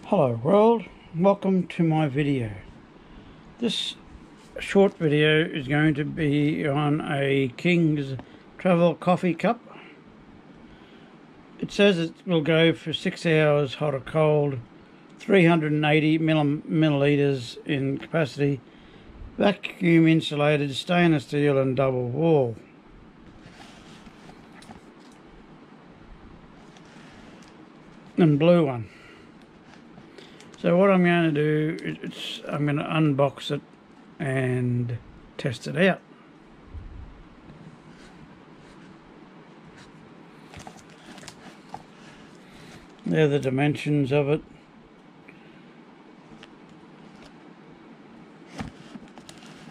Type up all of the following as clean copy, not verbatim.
Hello world, welcome to my video. This short video is going to be on a King's travel coffee cup. It says it will go for 6 hours hot or cold, 380 milliliters in capacity, vacuum insulated, stainless steel and double wall. And blue one. So what I'm going to do is I'm going to unbox it and test it out. They're the dimensions of it.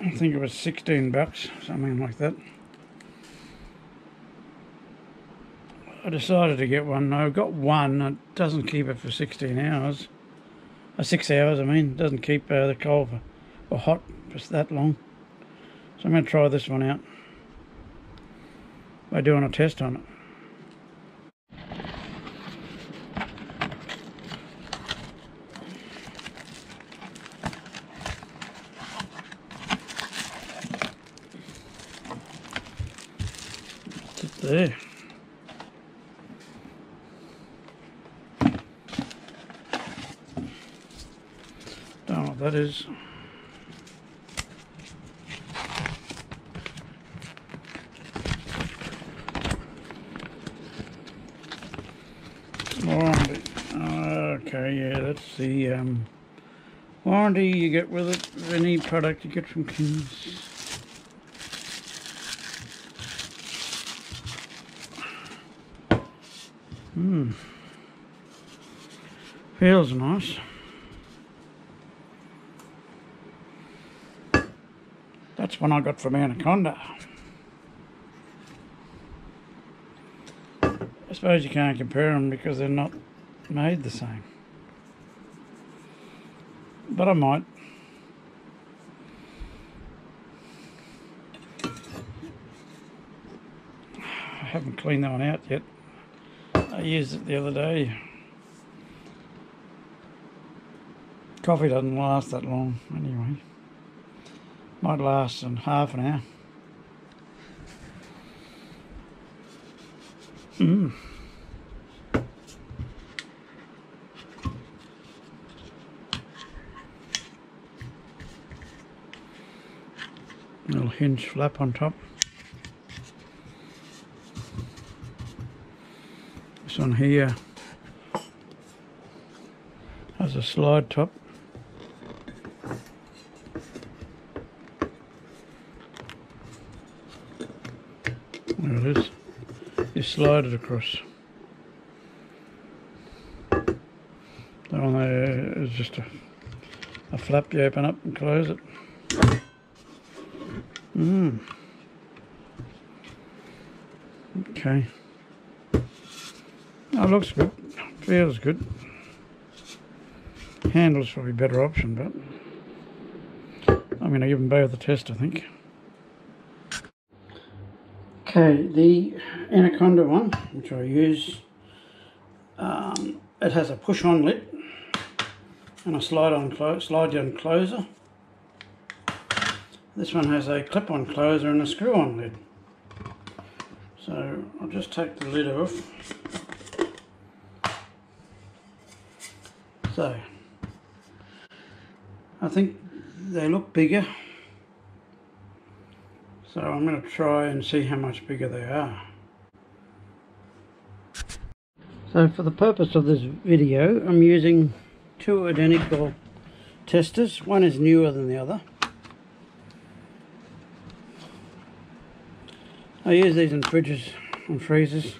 I think it was 16 bucks, something like that. I decided to get one. I got one. It doesn't keep it for 16 hours. 6 hours, I mean. It doesn't keep the cold or hot for that long. So I'm going to try this one out by doing a test on it. It's there. Don't know what that is. Warranty. Okay, yeah, that's the warranty you get with it, any product you get from King's. Feels nice. That's one I got from Anaconda. I suppose you can't compare them because they're not made the same. But I might. I haven't cleaned that one out yet. I used it the other day. Coffee doesn't last that long anyway. Might last in half an hour. Little hinge flap on top. This one here has a slide top. There it is. You slide it across. That one there is just a flap you open up and close it. Okay. Oh, looks good. Feels good. Handle's probably a better option, but I'm going to give them both a test, I think. Okay, the Anaconda one, which I use, it has a push-on lid and a slide-down closer. This one has a clip-on closer and a screw-on lid. So I'll just take the lid off. So I think they look bigger. So I'm going to try and see how much bigger they are. So for the purpose of this video, I'm using two identical testers. One is newer than the other. I use these in fridges and freezers.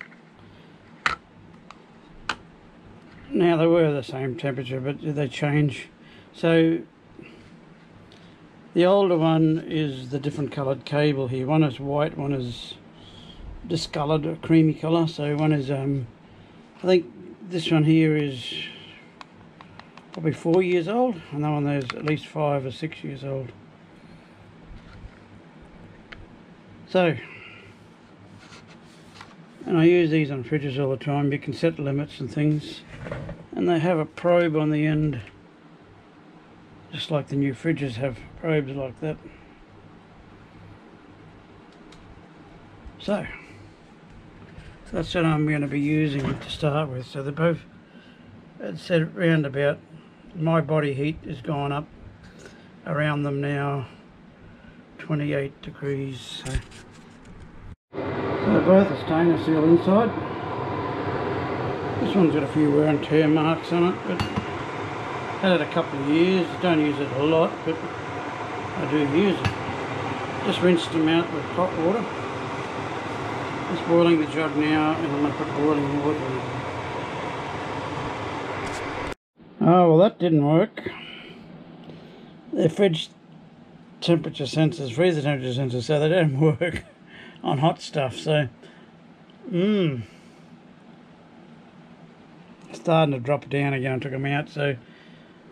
Now they were the same temperature, but they change. So the older one is the different coloured cable here. One is white, one is discoloured, a creamy colour. So one is, I think this one here is probably 4 years old, and that one there is at least 5 or 6 years old. So, and I use these on fridges all the time. You can set limits and things. and they have a probe on the end, just like the new fridges have probes like that. So that's what I'm going to be using to start with. So they're both, it's said round about, my body heat has gone up around them now 28 degrees. So both are stainless steel inside. This one's got a few wear and tear marks on it, but had it a couple of years. Don't use it a lot, but I do use it. Just rinsed them out with hot water. Just boiling the jug now, and I'm going to put boiling water in. Oh, well, that didn't work. They're fridge temperature sensors, freezer temperature sensors, so they don't work on hot stuff. So, starting to drop down again. I took them out, so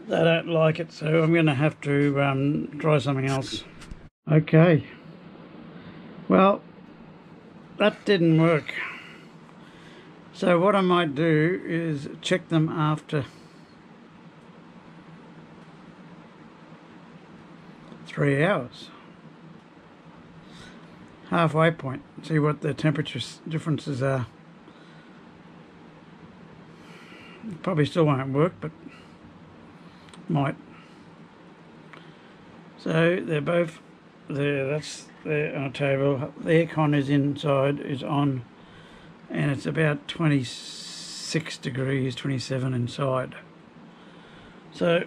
they don't like it. So I'm going to have to try something else. Okay. Well, that didn't work. So what I might do is check them after 3 hours. Halfway point. See what the temperature differences are. Probably still won't work, but might. So they're both there. That's there on a table. The aircon is inside, is on, and it's about 26 degrees, 27 inside. So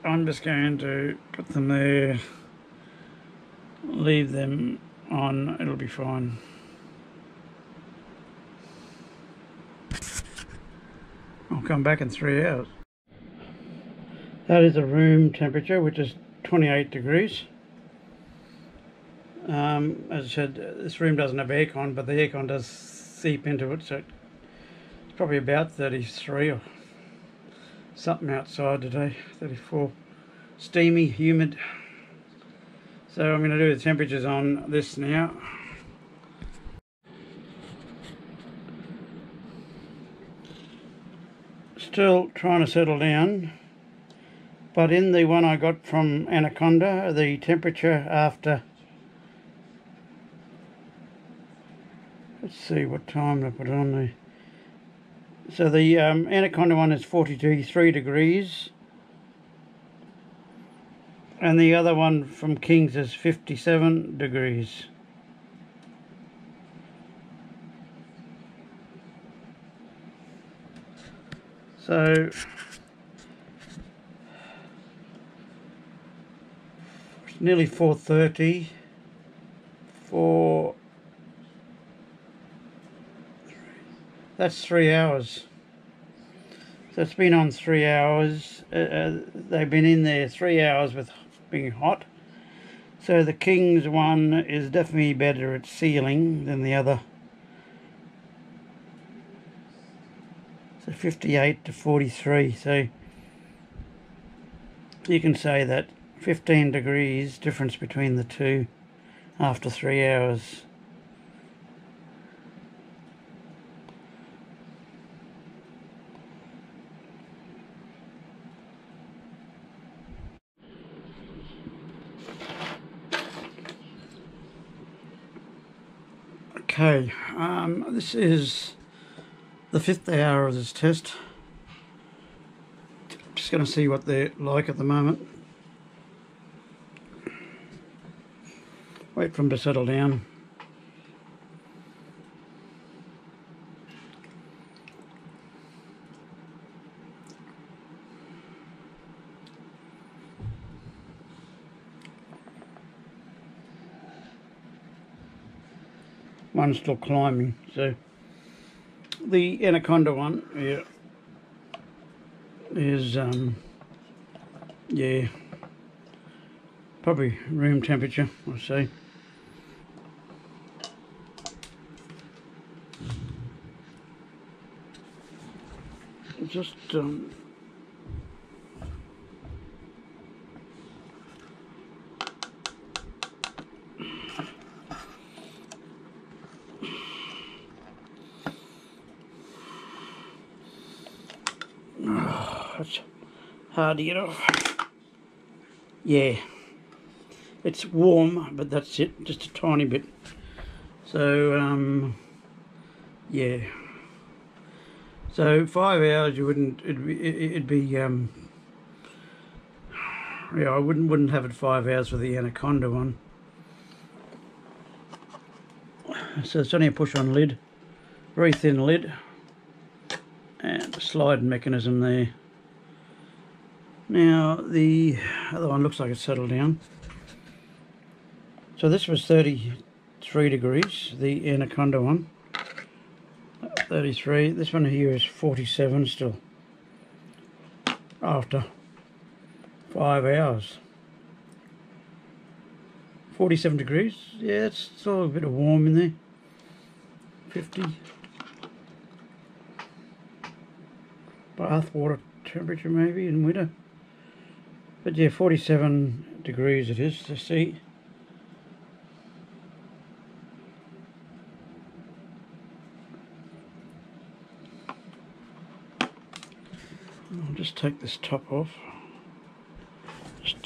I'm just going to put them there, leave them on, it'll be fine. I'll come back in 3 hours. That is the room temperature, which is 28 degrees. As I said, this room doesn't have aircon, but the aircon does seep into it, so it's probably about 33 or something outside today, 34. Steamy, humid. So I'm going to do the temperatures on this now. Still trying to settle down, but in the one I got from Anaconda, the temperature after, let's see what time I put it on there. So the Anaconda one is 43 degrees, and the other one from King's is 57 degrees. So it's nearly 4:30 for, that's 3 hours. So it's been on 3 hours. They've been in there 3 hours with being hot. So the King's one is definitely better at sealing than the other. So 58 to 43. So you can say that 15 degrees difference between the two after 3 hours. Okay, this is the 5th hour of this test. Just going to see what they're like at the moment. Wait for them to settle down. One's still climbing, so the Anaconda one, yeah, is yeah, probably room temperature, I'll say. Just Oh, it's hard to get off. Yeah, it's warm, but that's it, just a tiny bit. So yeah, so 5 hours you wouldn't, it'd be yeah, I wouldn't have it 5 hours for the Anaconda one. So it's only a push on lid, very thin lid, and a slide mechanism there. Now the other one looks like it's settled down. So this was 33 degrees, the Anaconda one. 33. This one here is 47 still, after 5 hours. 47 degrees. Yeah, it's still a bit of warm in there. 50. Bath water temperature maybe in winter. But yeah, 47 degrees it is to see. I'll just take this top off. Just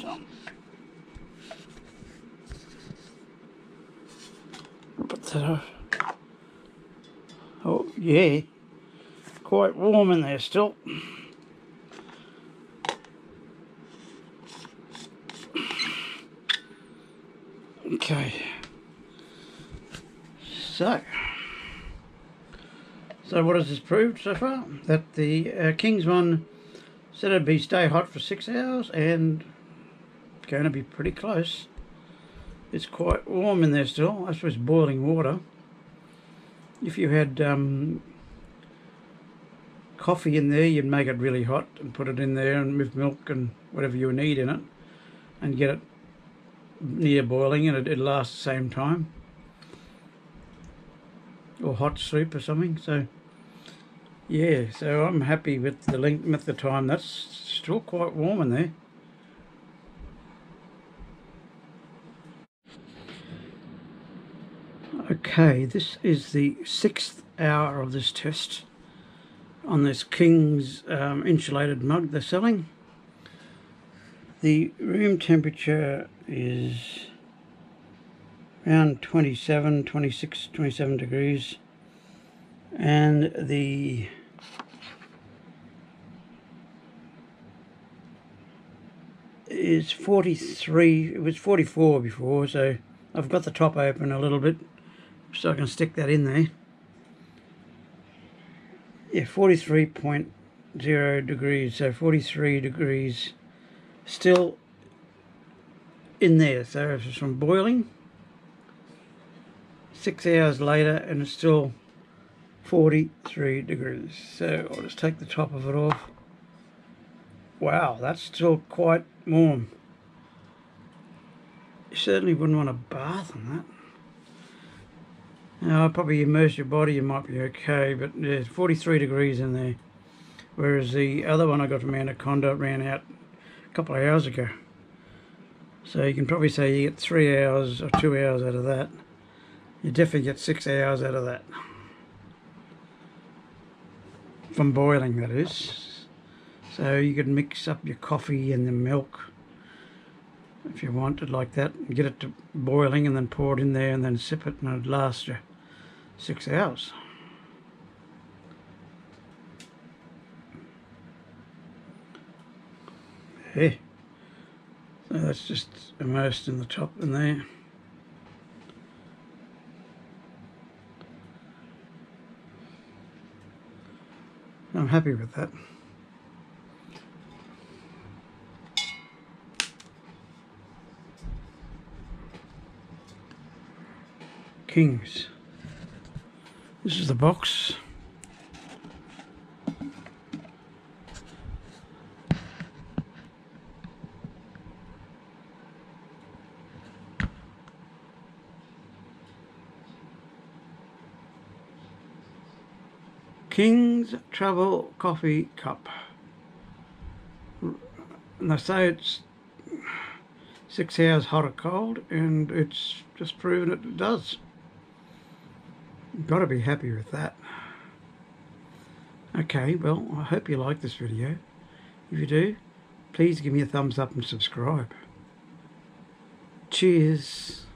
put that off. Oh yeah, quite warm in there still. Okay, so what has this proved so far? That the King's one said it'd be stay hot for 6 hours, and going to be pretty close. It's quite warm in there still. I suppose boiling water. If you had coffee in there, you'd make it really hot and put it in there, and with milk and whatever you need in it, and get it near boiling, and it'd last the same time. Or hot soup or something. So yeah, so I'm happy with the length, with the time. That's still quite warm in there. Okay, this is the 6th hour of this test on this King's insulated mug they're selling. The room temperature is around 27, 26, 27 degrees, and the is 43. It was 44 before, so I've got the top open a little bit so I can stick that in there. Yeah, 43.0 degrees, so 43 degrees still in there. So it's from boiling 6 hours later, and it's still 43 degrees. So I'll just take the top of it off. Wow, that's still quite warm. You certainly wouldn't want a bath on that. Now, I'll probably immerse your body, you might be okay, but yeah, 43 degrees in there. Whereas the other one I got from Anaconda ran out a couple of hours ago. So you can probably say you get 3 hours or 2 hours out of that. You definitely get 6 hours out of that. From boiling, that is. So you could mix up your coffee and the milk if you wanted like that, and get it to boiling and then pour it in there and then sip it, and it'd last you 6 hours. Yeah. So that's just immersed in the top in there. I'm happy with that. King's. This is the box. King's Travel Coffee Cup. And they say it's 6 hours hot or cold, and it's just proven it does. You've got to be happy with that. Okay, well, I hope you like this video. If you do, please give me a thumbs up and subscribe. Cheers.